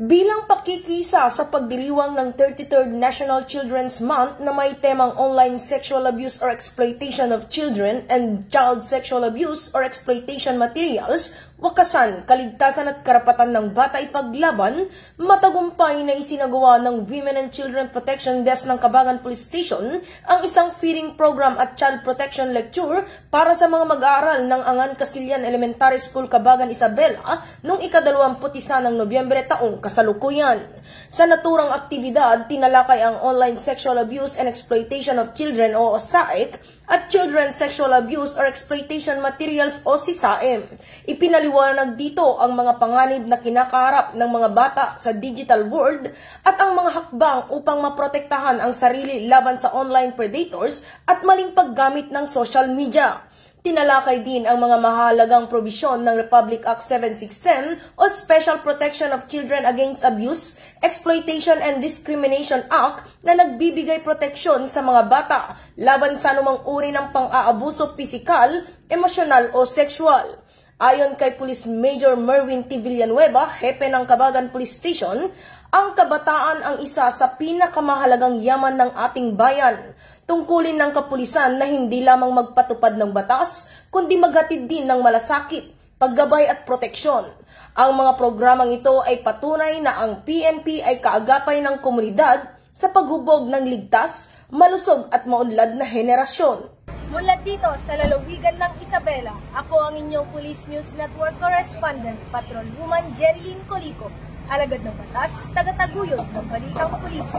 Bilang pakikisa sa pagdiriwang ng 33rd National Children's Month na may temang online sexual abuse or exploitation of children and child sexual abuse or exploitation materials, wakasan, kaligtasan at karapatan ng bata ipaglaban, matagumpay na isinagawa ng Women and Children Protection Desk ng Cabagan Police Station ang isang feeding program at child protection lecture para sa mga mag-aaral ng Angan Casillan Elementary School, Cabagan, Isabela noong ika-21 ng Nobyembre taong kasalukuyan. Sa naturang aktibidad, tinalakay ang online sexual abuse and exploitation of children o SAEC at children sexual abuse or exploitation materials o SISAEM. Ipinaliwanag dito ang mga panganib na kinakaharap ng mga bata sa digital world at ang mga hakbang upang maprotektahan ang sarili laban sa online predators at maling paggamit ng social media. Tinalakay din ang mga mahalagang probisyon ng Republic Act 7610 o Special Protection of Children Against Abuse, Exploitation and Discrimination Act na nagbibigay proteksyon sa mga bata laban sa anumang uri ng pang-aabuso pisikal, emosyonal o sexual. Ayon kay Police Major Merwin T. Villanueva, hepe ng Cabagan Police Station, ang kabataan ang isa sa pinakamahalagang yaman ng ating bayan. Tungkulin ng kapulisan na hindi lamang magpatupad ng batas, kundi maghatid din ng malasakit, paggabay at proteksyon. Ang mga programang ito ay patunay na ang PNP ay kaagapay ng komunidad sa paghubog ng ligtas, malusog at maunlad na henerasyon. Mula dito sa lalawigan ng Isabela, ako ang inyong Police News Network Correspondent, Patrolwoman Jerilyn Colico, alagad ng batas, tagataguyod ng balitang pulis.